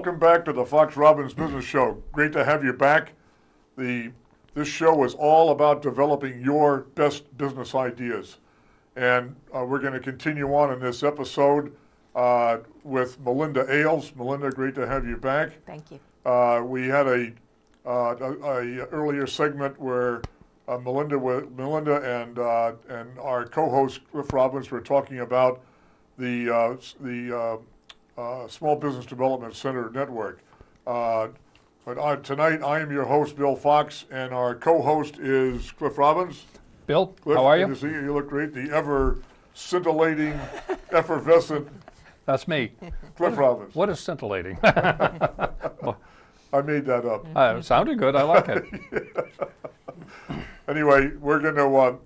Welcome back to the Fox Robbins Business Show. Great to have you back. This show is all about developing your best business ideas. And we're going to continue on in this episode with Melinda Ailes. Melinda, great to have you back. Thank you. We had a earlier segment where Melinda and our co-host Cliff Robbins were talking about the Small Business Development Center Network. But tonight I am your host, Bill Fox, and our co-host is Cliff Robbins. Bill, Cliff, how are you? Good to see you. You look great. The ever scintillating, effervescent That's me. Cliff Robbins. What is scintillating? I made that up. It sounded good. I like it. Anyway, we're going to,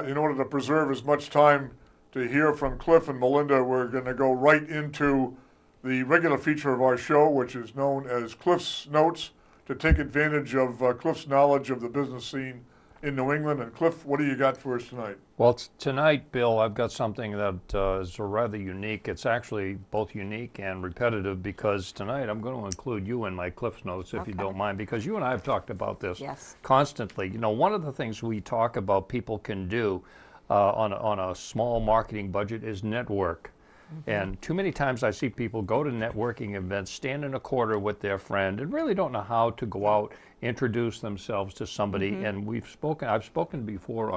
in order to preserve as much time to hear from Cliff and Melinda, we're going to go right into the regular feature of our show, which is known as Cliff's Notes, to take advantage of Cliff's knowledge of the business scene in New England. And Cliff, what do you got for us tonight? Well, tonight, Bill, I've got something that is rather unique. It's actually both unique and repetitive because tonight I'm going to include you in my Cliff's Notes, if you don't mind, because you and I have talked about this constantly. You know, one of the things we talk about people can do on a small marketing budget is network. And too many times I see people go to networking events, stand in a corner with their friend, and really don't know how to go out, introduce themselves to somebody. And I've spoken before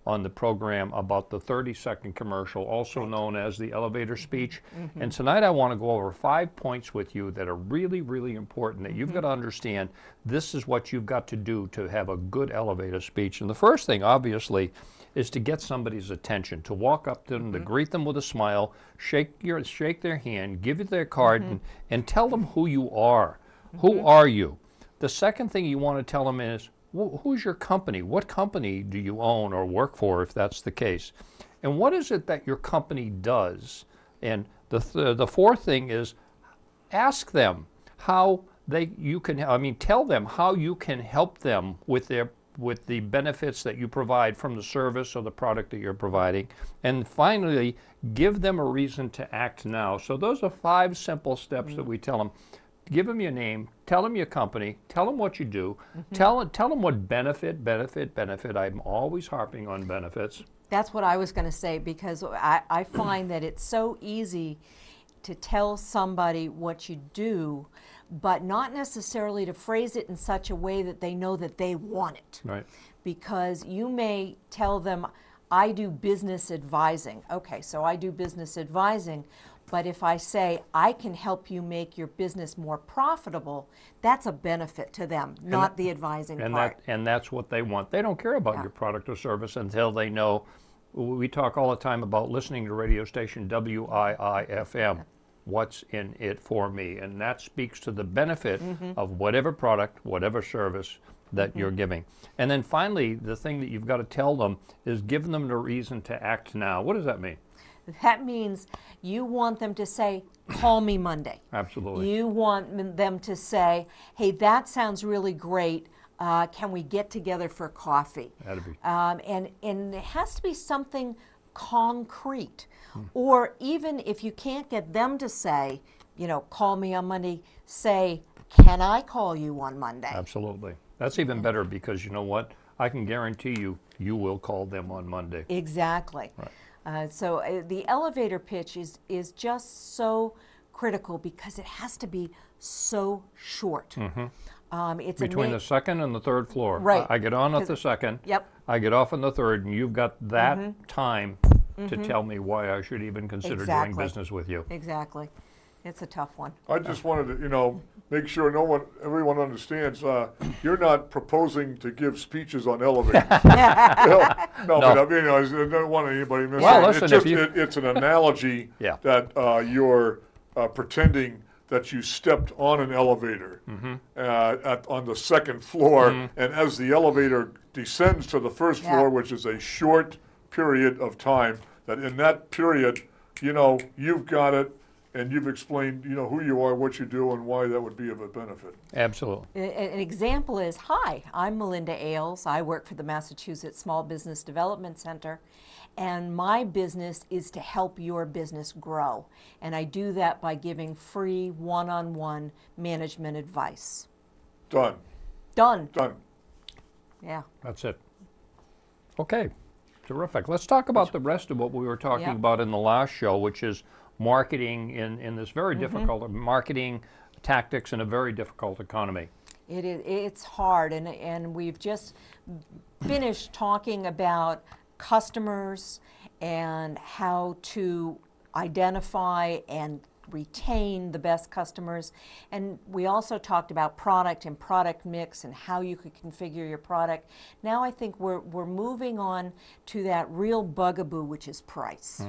on the program about the 30-second commercial, also known as the elevator speech. And tonight I want to go over 5 points with you that are really, really important that you've got to understand. This is what you've got to do to have a good elevator speech. And the first thing, obviously, is to get somebody's attention, to walk up to them, to greet them with a smile, shake their hand, give you their card, and tell them who you are. Who are you? The second thing you want to tell them is, who's your company? What company do you own or work for, if that's the case? And what is it that your company does? And the fourth thing is, ask them how tell them how you can help them with the benefits that you provide from the service or the product that you're providing. And finally, give them a reason to act now. So those are 5 simple steps that we tell them. Give them your name, tell them your company, tell them what you do, tell them what benefit. I'm always harping on benefits. That's what I was going to say, because I find that it's so easy to tell somebody what you do, but not necessarily to phrase it in such a way that they know that they want it. Right. Because you may tell them, I do business advising. Okay, so I do business advising, but if I say, I can help you make your business more profitable, that's a benefit to them, not the advising part. And that's what they want. They don't care about your product or service until they know. We talk all the time about listening to radio station WIIFM. What's in it for me? And that speaks to the benefit of whatever product, whatever service that you're giving. And then finally, the thing that you've got to tell them is give them the reason to act now. What does that mean? That means you want them to say, call me Monday. Absolutely. You want them to say, hey, that sounds really great. Can we get together for coffee? That'd be. And it has to be something concrete. Or even if you can't get them to say, call me on Monday, say, can I call you on Monday? Absolutely. That's even better because you know what? I can guarantee you will call them on Monday. Exactly. Right. So the elevator pitch is just so critical because it has to be so short. It's between the second and the third floor. Right. I get on at the second. Yep. I get off on the third, and you've got that time to tell me why I should even consider doing business with you. Exactly. It's a tough one. I just wanted to, make sure everyone understands. You're not proposing to give speeches on elevators. No. But I mean, I don't want anybody missing. Well, listen, it's an analogy that you're pretending that you stepped on an elevator on the second floor, and as the elevator descends to the first floor, which is a short period of time, that in that period, you've got it, and you've explained, you know, who you are, what you do, and why that would be of a benefit. Absolutely. An example is, hi, I'm Melinda Ailes. I work for the Massachusetts Small Business Development Center, and my business is to help your business grow. And I do that by giving free one-on-one management advice. Done. Done. Done. Yeah. That's it. Okay, terrific. Let's talk about the rest of what we were talking about in the last show, which is marketing in this very difficult, marketing tactics in a very difficult economy. It's hard, and we've just finished talking about customers and how to identify and retain the best customers. And we also talked about product and product mix and how you could configure your product. Now I think we're moving on to that real bugaboo, which is price.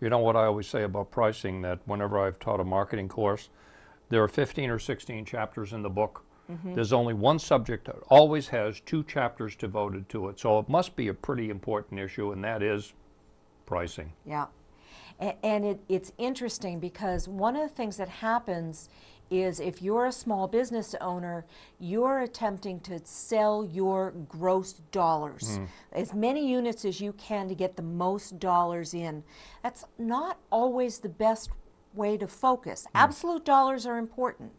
You know what I always say about pricing, that whenever I've taught a marketing course, there are 15 or 16 chapters in the book. There's only one subject that always has 2 chapters devoted to it. So it must be a pretty important issue, and that is pricing. Yeah. And it's interesting because one of the things that happens is if you're a small business owner, you're attempting to sell your gross dollars, as many units as you can to get the most dollars in. That's not always the best way to focus. Absolute dollars are important,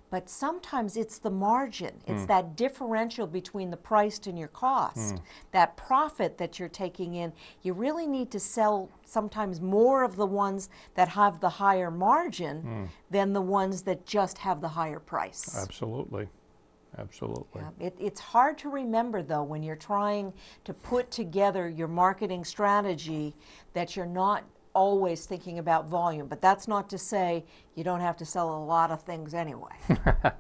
but sometimes it's the margin. It's that differential between the price and your cost, that profit that you're taking in. You really need to sell sometimes more of the ones that have the higher margin than the ones that just have the higher price. Absolutely. Absolutely. Yeah. It's hard to remember, though, when you're trying to put together your marketing strategy, that you're not always thinking about volume, but that's not to say you don't have to sell a lot of things anyway.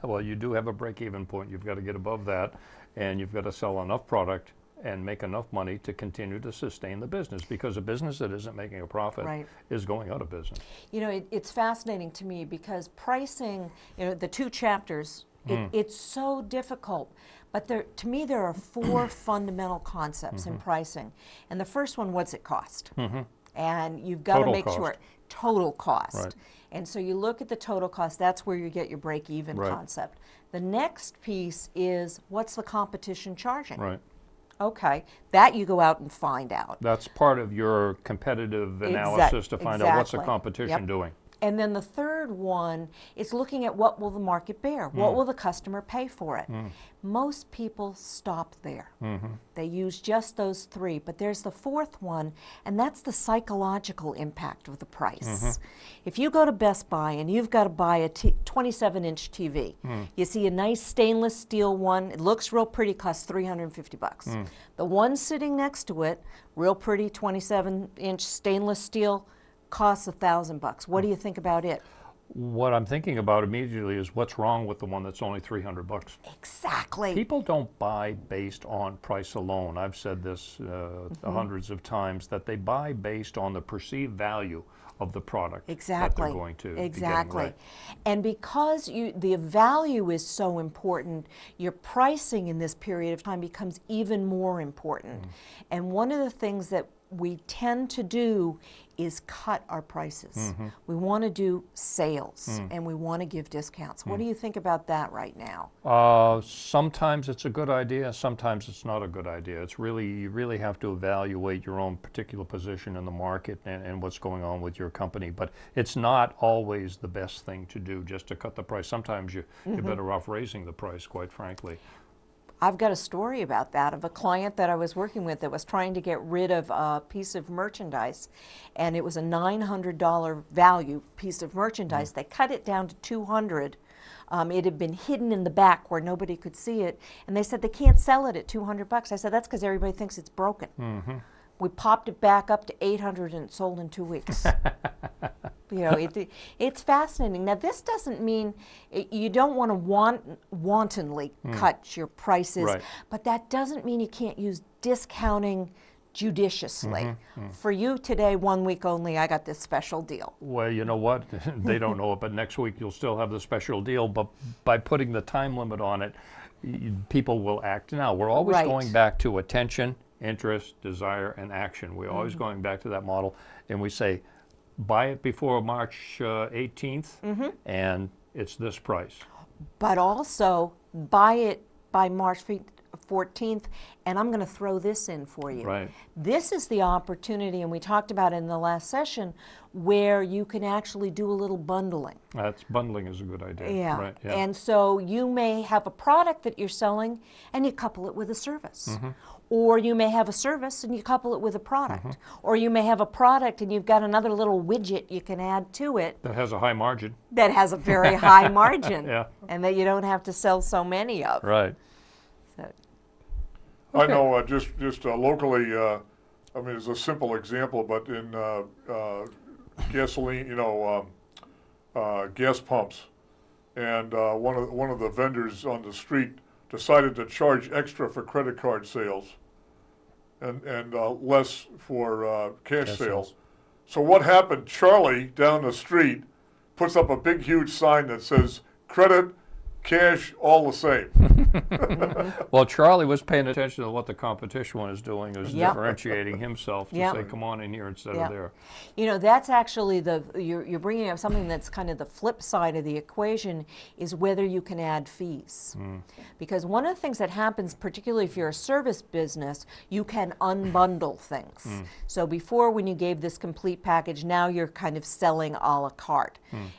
Well, you do have a break-even point. You've got to get above that, and you've got to sell enough product and make enough money to continue to sustain the business, because a business that isn't making a profit is going out of business. You know, it's fascinating to me because pricing, you know, the 2 chapters, it's so difficult. But to me, there are 4 fundamental concepts in pricing. And the first one, what's it cost? And you've got to make sure total cost. Right. And so you look at the total cost, that's where you get your break-even concept. The next piece is, what's the competition charging? Right. Okay, that you go out and find out. That's part of your competitive analysis to find out what's the competition doing. And then the third one is looking at what will the market bear? What will the customer pay for it? Most people stop there. They use just those 3, but there's the 4th one, and that's the psychological impact of the price. If you go to Best Buy and you've got to buy a 27-inch TV, you see a nice stainless steel one, it looks real pretty, costs $350. The one sitting next to it, real pretty 27-inch stainless steel, costs $1,000. What do you think about it? What I'm thinking about immediately is what's wrong with the one that's only $300. Exactly. People don't buy based on price alone. I've said this hundreds of times, that they buy based on the perceived value of the product that they're going to be getting. Right. And because the value is so important, your pricing in this period of time becomes even more important. And one of the things that we tend to do is cut our prices. We want to do sales and we want to give discounts. What do you think about that right now? Sometimes it's a good idea, sometimes it's not a good idea. It's really, you really have to evaluate your own particular position in the market and what's going on with your company. But it's not always the best thing to do, just to cut the price. Sometimes you're better off raising the price, quite frankly. I've got a story about that, of a client that I was working with that was trying to get rid of a piece of merchandise, and it was a $900 value piece of merchandise. They cut it down to $200. It had been hidden in the back where nobody could see it, and they said they can't sell it at $200. I said, that's because everybody thinks it's broken. We popped it back up to $800 and it sold in 2 weeks. You know, it's fascinating. Now, this doesn't mean you don't want to wantonly cut your prices, but that doesn't mean you can't use discounting judiciously. For you today, 1 week only, I got this special deal. Well, you know what? They don't know it, but next week you'll still have the special deal. But by putting the time limit on it, people will act now. We're always going back to attention, interest, desire, and action. We're always going back to that model, and we say, buy it before March 18th, and it's this price. But also buy it by March 14th, and I'm going to throw this in for you. Right. This is the opportunity, and we talked about it in the last session, where you can actually do a little bundling. Bundling is a good idea. Yeah. Right, yeah. And so you may have a product that you're selling and you couple it with a service. Or you may have a service and you couple it with a product. Or you may have a product and you've got another little widget you can add to it That has a high margin. that has a very high margin. Yeah. And that you don't have to sell so many of. Right. So, I know just locally, I mean, it's a simple example, but in gasoline, gas pumps, and one of the vendors on the street decided to charge extra for credit card sales, and less for cash sales. So what happened? Charlie down the street puts up a big, huge sign that says "Credit, cash, all the same." Well, Charlie was paying attention to what the competition was doing. He was Yep. differentiating himself to Yep. say, come on in here instead Yep. of there. you know, that's actually you're bringing up something that's kind of the flip side of the equation, is whether you can add fees. Because one of the things that happens, particularly if you're a service business, you can unbundle things. So before, when you gave this complete package, now you're kind of selling a la carte.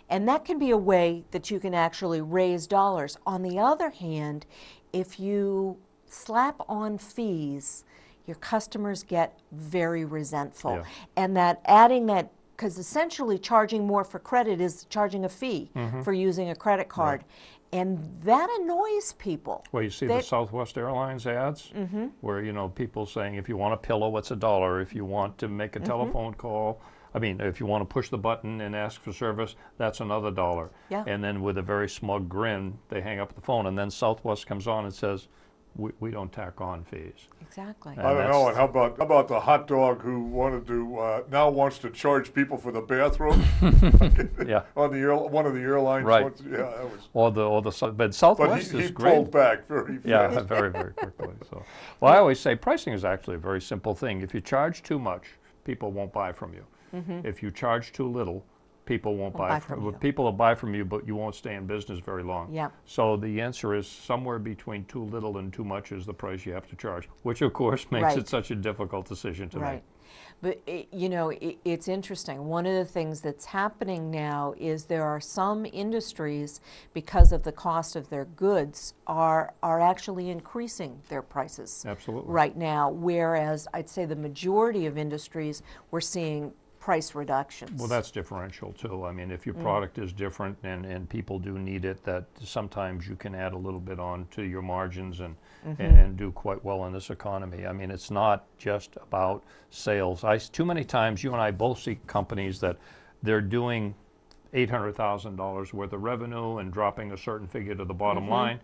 And that can be a way that you can actually raise dollars. On the other hand, if you slap on fees, your customers get very resentful. Yeah. And that adding that, because essentially charging more for credit is charging a fee for using a credit card. And that annoys people. Well, you see the Southwest Airlines ads where, people saying, if you want a pillow, it's $1. If you want to make a telephone call, if you want to push the button and ask for service, that's another $1. Yeah. And then with a very smug grin, they hang up the phone, and then Southwest comes on and says, we don't tack on fees. Exactly. I don't know. And how about the hot dog who wanted to now wants to charge people for the bathroom? Yeah. On one of the airlines. Right. Yeah, that was. But But Southwest he is great. pulled back very fast. Yeah, very, very quickly. So, well, I always say pricing is actually a very simple thing. If you charge too much, people won't buy from you. If you charge too little, people won't buy from you. People will buy from you, but you won't stay in business very long. Yeah. So the answer is somewhere between too little and too much is the price you have to charge, which of course makes Right. it such a difficult decision to make. Right. But, it's interesting. One of the things that's happening now is there are some industries, because of the cost of their goods, are actually increasing their prices Absolutely. right now, whereas I'd say the majority of industries, we're seeing price reductions. Well, that's differential too. I mean, if your product is different and people do need it, that sometimes you can add a little bit on to your margins and do quite well in this economy. I mean, it's not just about sales. Too many times, you and I both see companies that they're doing $800,000 worth of revenue and dropping a certain figure to the bottom line.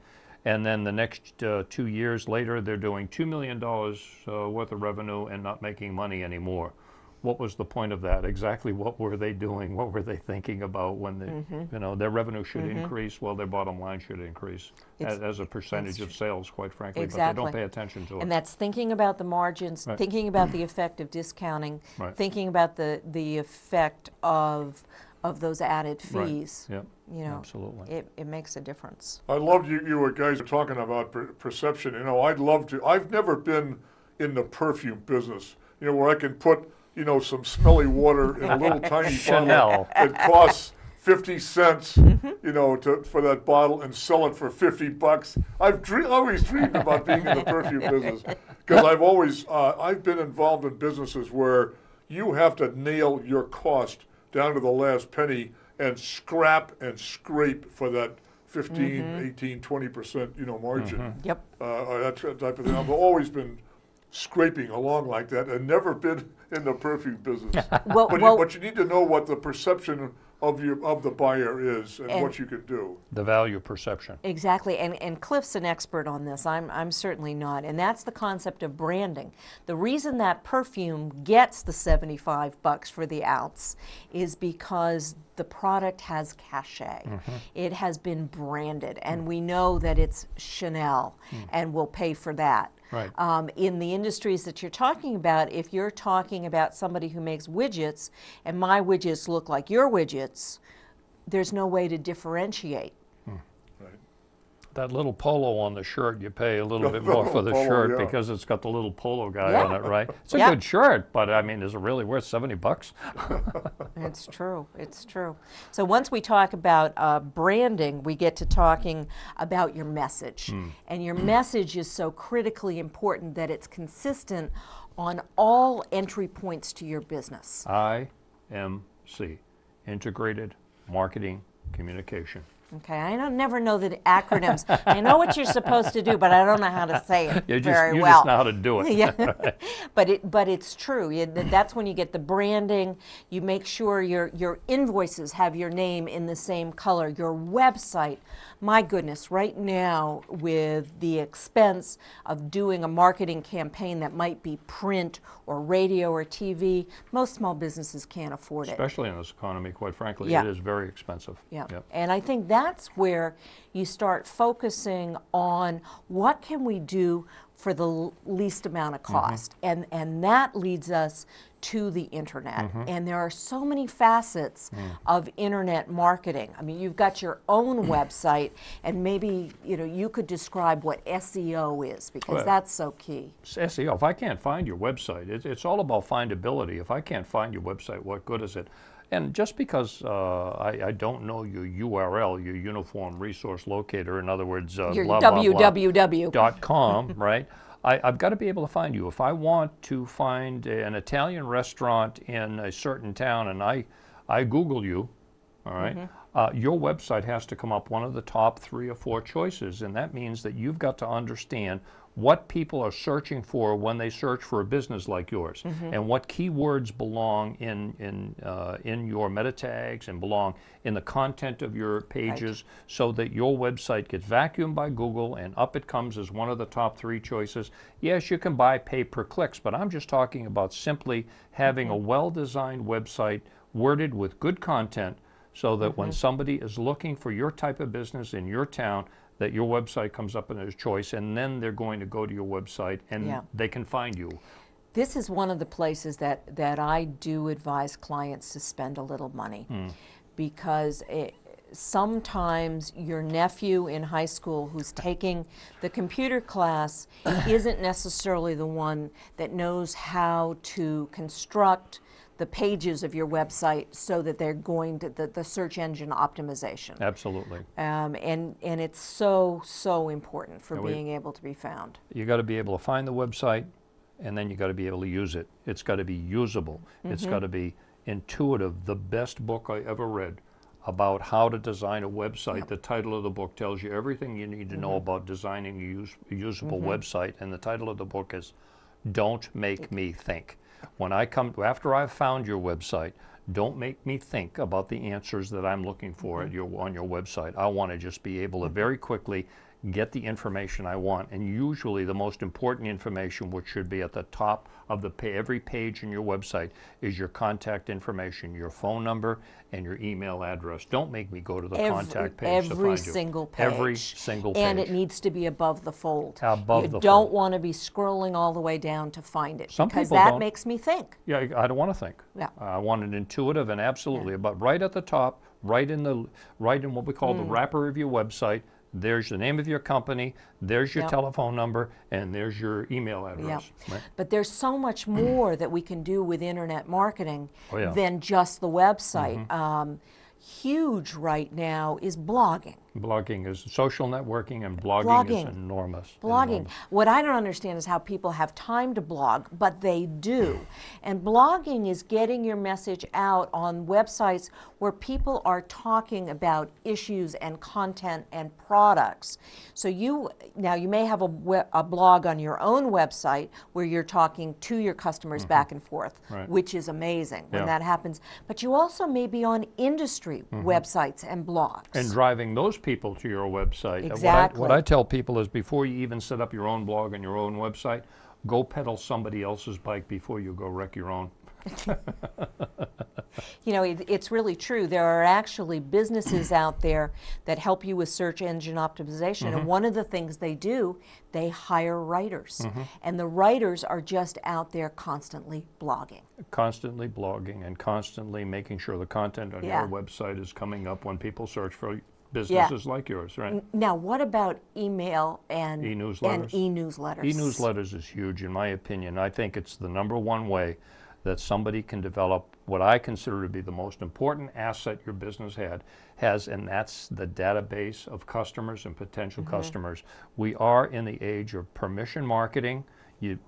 And then the next 2 years later, they're doing $2 million worth of revenue and not making money anymore. What was the point of that? Exactly what were they doing? What were they thinking about when they, their revenue should increase? Well, their bottom line should increase as a percentage of sales, quite frankly, but they don't pay attention to it. And that's thinking about the margins, Right. thinking about the effect of discounting, Right. thinking about the effect of those added Right. fees. Yep. Absolutely. It makes a difference. I loved you guys were talking about perception. I'd love to. I've never been in the perfume business, where I can put, some smelly water in a little tiny Chanel. bottle. It costs 50 cents, for that bottle and sell it for $50. I've always dreamed about being in the perfume business because I've been involved in businesses where you have to nail your cost down to the last penny and scrap and scrape for that 15, 18, 20%, margin. Yep. That type of thing. I've always been scraping along like that and never been in the perfume business. But you need to know what the perception of the buyer is and what you can do. The value perception. Exactly, and Cliff's an expert on this. I'm certainly not, and that's the concept of branding. The reason that perfume gets the $75 for the ounce is because the product has cachet. Mm-hmm. It has been branded, and we know that it's Chanel, and we'll pay for that. Right. In the industries that you're talking about, if you're talking about somebody who makes widgets, and my widgets look like your widgets, there's no way to differentiate. Right. That little polo on the shirt, you pay a little bit The more for little the polo, shirt yeah. because it's got the little polo guy Yeah. on it, right? It's a Yeah. good shirt, but I mean, is it really worth $70? It's true. It's true. So once we talk about branding, we get to talking about your message. And your message is so critically important that it's consistent on all entry points to your business. IMC, Integrated Marketing Communication. Okay, I don't never know the acronyms. I know what you're supposed to do, but I don't know how to say it You very just well. know how to do it. Yeah, but it's true. That's when you get the branding. You make sure your invoices have your name in the same color. Your website, my goodness, right now with the expense of doing a marketing campaign that might be print or radio or TV, most small businesses can't afford it. Especially in this economy, quite frankly, Yeah. it is very expensive. Yeah, Yep. and I think that's where you start focusing on what can we do for the least amount of cost, and that leads us to the internet. And there are so many facets of internet marketing. I mean, you've got your own website, and maybe you could describe what SEO is, because Well, that's so key. It's SEO. If I can't find your website, it's all about findability. If I can't find your website, what good is it? And just because I don't know your URL, your Uniform Resource Locator, in other words, Your blah, blah, blah, www. .com, right? I've got to be able to find you. If I want to find an Italian restaurant in a certain town and I Google you, all right, your website has to come up one of the top 3 or 4 choices, and that means that you've got to understand what people are searching for when they search for a business like yours, and what keywords belong in your meta tags and belong in the content of your pages, so that your website gets vacuumed by Google and up it comes as one of the top 3 choices. Yes, you can buy pay per clicks, but I'm just talking about simply having a well-designed website worded with good content, so that when somebody is looking for your type of business in your town, that your website comes up in their choice, and then they're going to go to your website and they can find you. This is one of the places that I do advise clients to spend a little money, because sometimes your nephew in high school who's taking the computer class isn't necessarily the one that knows how to construct the pages of your website so that they're going to the search engine optimization. Absolutely. And it's so important for being able to be found. You got to be able to find the website, and then you got to be able to use it. It's got to be usable. It's got to be intuitive. The best book I ever read about how to design a website, the title of the book tells you everything you need to know about designing a usable website, and the title of the book is Don't Make Me Think. When I come, after I've found your website, don't make me think about the answers that I'm looking for on your website. I want to just be able to very quickly get the information I want, and usually the most important information, which should be at the top of every page in your website, is your contact information, your phone number, and your email address. Don't make me go to the contact page to find you. Every single page. Every single page. And it needs to be above the fold. Above you the don't fold. want to be scrolling all the way down to find it, Some because people that don't. makes me think. Yeah, I don't want to think. Yeah. I want it intuitive and absolutely, but right at the top, right in what we call the wrapper of your website, there's the name of your company, there's your telephone number, and there's your email address. Right? But there's so much more that we can do with internet marketing Oh, yeah. than just the website. Huge right now is blogging. Blogging is social networking, and blogging is enormous. Blogging. Enormous. What I don't understand is how people have time to blog, but they do. And blogging is getting your message out on websites where people are talking about issues and content and products. So you may have a blog on your own website where you're talking to your customers back and forth, Right. which is amazing when Yeah. that happens. But you also may be on industry websites and blogs. And driving those people to your website. Exactly. What I tell people is, before you even set up your own blog and your own website, go pedal somebody else's bike before you go wreck your own. You know, it's really true. There are actually businesses out there that help you with search engine optimization. And one of the things they do, they hire writers. And the writers are just out there constantly blogging. Constantly blogging and constantly making sure the content on Yeah. your website is coming up when people search for businesses like yours, right? Now, what about email and E-newsletters? and e-newsletters? E-newsletters is huge in my opinion. I think it's the #1 way that somebody can develop what I consider to be the most important asset your business has, and that's the database of customers and potential customers. We are in the age of permission marketing. You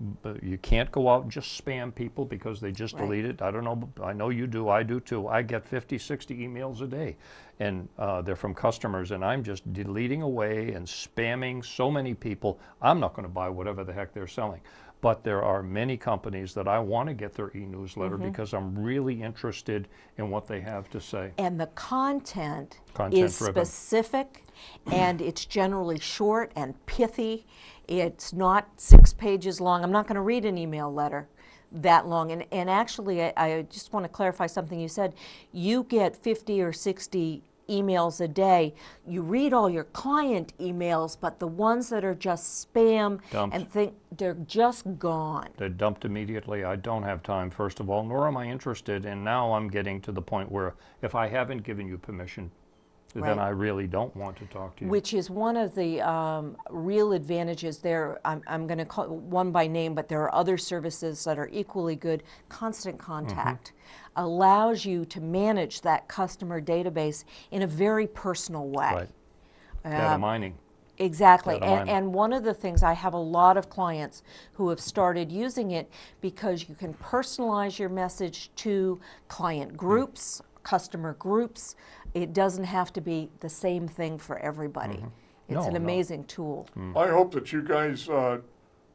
can't go out and just spam people because they just delete it. I don't know, I know you do, I do too. I get 50, 60 emails a day, and they're from customers, and I'm just deleting away and spamming so many people. I'm not going to buy whatever the heck they're selling. But there are many companies that I want to get their e-newsletter because I'm really interested in what they have to say. And the content is Content-driven. specific, and it's generally short and pithy. It's not 6 pages long. I'm not going to read an email letter that long. And actually, I just want to clarify something you said. You get 50 or 60 emails a day. You read all your client emails, but the ones that are just spam Dumped. and think they're just gone. They're dumped immediately. I don't have time, first of all, nor am I interested. And now I'm getting to the point where if I haven't given you permission, then Right. I really don't want to talk to you. Which is one of the real advantages there. I'm going to call one by name, but there are other services that are equally good. Constant Contact allows you to manage that customer database in a very personal way. Right. Data mining. Exactly. Data mining. And one of the things, I have a lot of clients who have started using it because you can personalize your message to client groups, customer groups. It doesn't have to be the same thing for everybody. It's an amazing tool. I hope that you guys are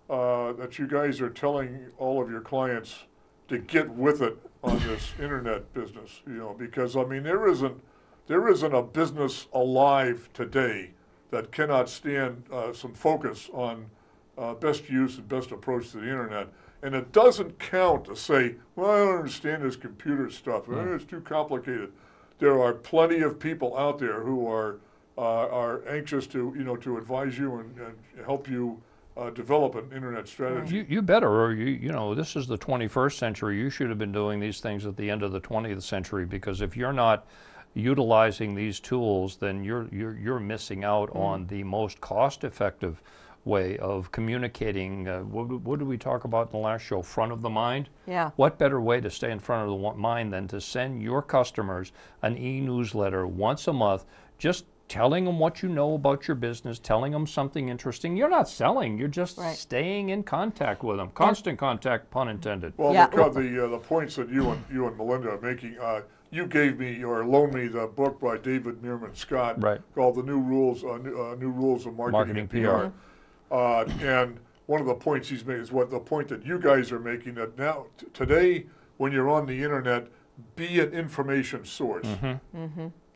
telling all of your clients to get with it on this internet business, you know, because I mean there isn't a business alive today that cannot stand some focus on best use and best approach to the internet. And it doesn't count to say, well, I don't understand this computer stuff. It's too complicated. There are plenty of people out there who are anxious to, you know, to advise you and help you develop an internet strategy. You better, or you know, this is the 21st century. You should have been doing these things at the end of the 20th century, because if you're not utilizing these tools, then you're missing out on the most cost-effective way of communicating. What did we talk about in the last show? Front of the mind? Yeah. What better way to stay in front of the mind than to send your customers an e-newsletter once a month, just telling them what you know about your business, telling them something interesting. You're not selling, you're just staying in contact with them. Constant contact, pun intended. Well, Yeah. because the points that you and Melinda are making, you gave me or loaned me the book by David Meerman Scott called "The New Rules of Marketing and PR." And one of the points he's made is the point that you guys are making, that now today when you're on the internet, be an information source.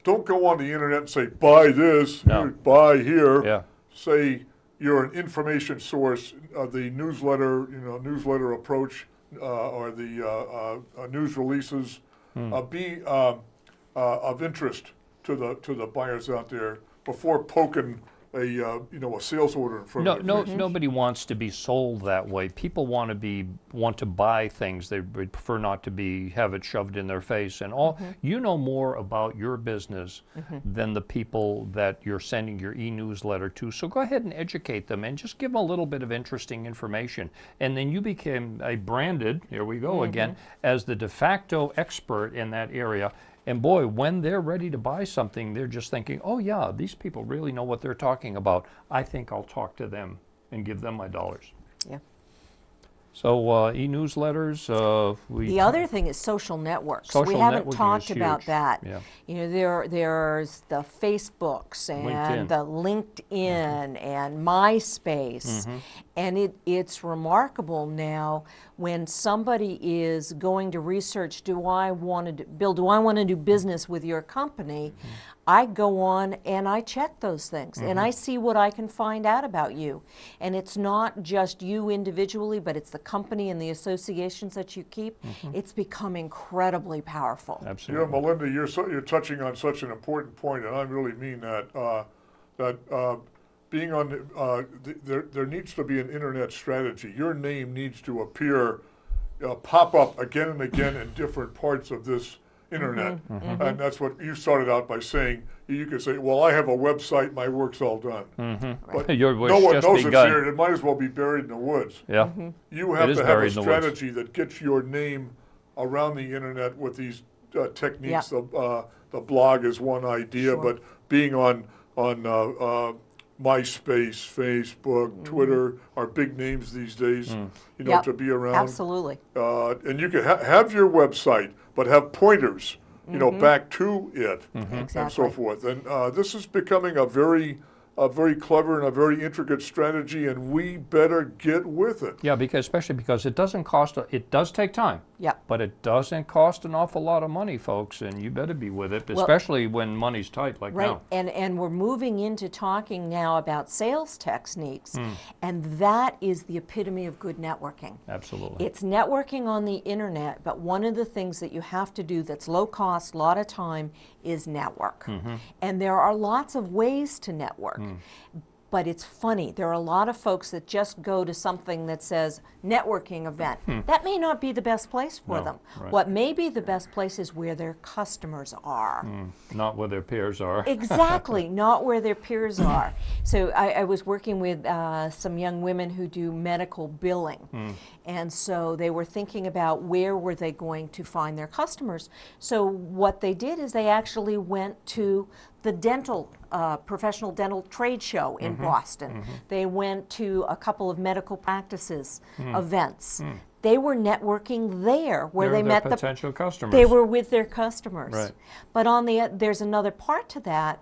Don't go on the internet and say buy this, buy here. Yeah. Say you're an information source. The newsletter approach, or the news releases, be of interest to the buyers out there before poking a sales order in front of their face. Nobody wants to be sold that way. People want to buy things. They would prefer not to have it shoved in their face. And you know more about your business than the people that you're sending your e-newsletter to. So go ahead and educate them and just give them a little bit of interesting information. And then you became branded, here we go again, as the de facto expert in that area. And boy, when they're ready to buy something, they're just thinking, oh yeah, these people really know what they're talking about. I think I'll talk to them and give them my dollars. Yeah. So e-newsletters. The other thing is social networks. Social we haven't networking talked is about huge. that. Yeah. You know, there's the Facebooks and LinkedIn. the LinkedIn and MySpace, and it's remarkable now when somebody is going to research, Bill, do I want to do business with your company? I go on and I check those things and I see what I can find out about you. And it's not just you individually, but it's the company and the associations that you keep. It's become incredibly powerful. Absolutely. Melinda, you're touching on such an important point, and I really mean that. Being on there needs to be an internet strategy. Your name needs to appear, pop up again and again in different parts of this internet. And that's what you started out by saying. You could say, well, I have a website, my work's all done. But Your work's no one just knows begun. it's here. It might as well be buried in the woods. Yeah. You have is to have a buried in the woods. strategy that gets your name around the internet with these techniques. The blog is one idea, but being on MySpace, Facebook, Twitter are big names these days, to be around. Absolutely. And you can have your website, but have pointers, back to it, and so Exactly. forth. And this is becoming a very clever and a very intricate strategy, and we better get with it. Yeah, especially because it doesn't cost, it does take time. Yeah. But it doesn't cost an awful lot of money, folks, and you better be with it, especially when money's tight like Right, now. and we're moving into talking now about sales techniques, and that is the epitome of good networking. Absolutely. It's networking on the internet, but one of the things that you have to do that's low cost, a lot of time, is network. And there are lots of ways to network. But it's funny, there are a lot of folks that just go to something that says networking event. That may not be the best place for them. right. What may be the best place is where their customers are. Not where their peers are. Exactly, not where their peers are. So I was working with some young women who do medical billing. And so they were thinking about where were they going to find their customers. So what they did is they actually went to the dental, professional dental trade show in Boston. They went to a couple of medical practices events. They were networking there where They're they their met potential customers. They were with their customers. Right. But there's another part to that.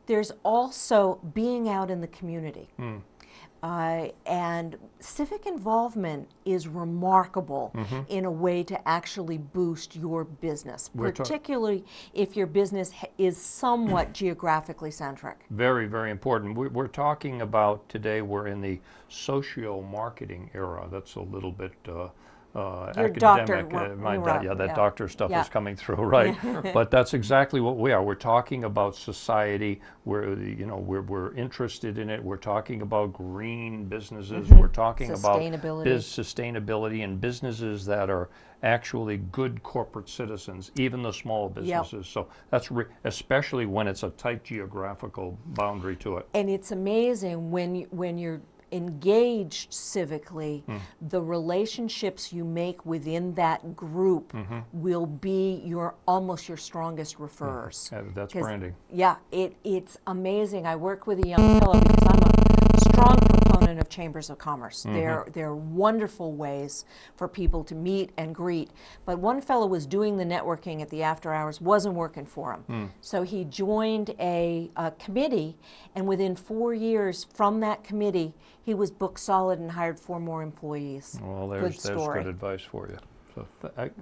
There's also being out in the community. And civic involvement is remarkable in a way to actually boost your business, particularly if your business is somewhat geographically centric. Very, very important. We're talking about today, we're in the socio-marketing era. That's a little bit academic. doctor, that doctor stuff Yeah. is coming through, right? But that's exactly what we are. We're talking about society. We're interested in it. We're talking about green businesses. We're talking about sustainability and businesses that are actually good corporate citizens, even the small businesses. So that's especially when it's a tight geographical boundary to it. And it's amazing when you're engaged civically, the relationships you make within that group will be almost your strongest referrers. That's branding. Yeah, it's amazing. I work with a young fellow because I'm a strong proponent of chambers of commerce. They're wonderful ways for people to meet and greet. But one fellow was doing the networking at the after hours, wasn't working for him. So he joined a committee, and within 4 years from that committee, he was booked solid and hired 4 more employees. Well, there's good advice for you. So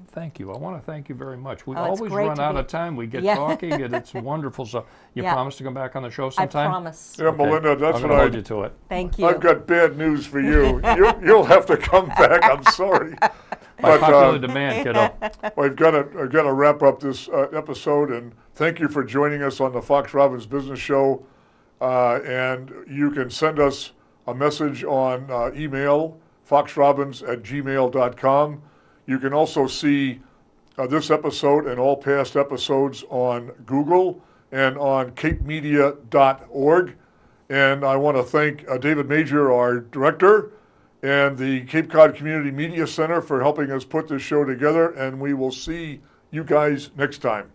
thank you. I want to thank you very much. We Oh, it's always great run to out be- of time. We get Yeah. talking, and it's wonderful. So you Yeah. promise to come back on the show I sometime? promise. Yeah, Melinda, that's I'm what gonna hold you to it. Thank you. I've got bad news for you. You'll have to come back. I'm sorry. By popular demand, kiddo. I've got to wrap up this episode, and thank you for joining us on the Fox Robbins Business Show. And you can send us a message on email, foxrobbins@gmail.com. You can also see this episode and all past episodes on Google and on capemedia.org. And I want to thank David Major, our director, and the Cape Cod Community Media Center for helping us put this show together. And we will see you guys next time.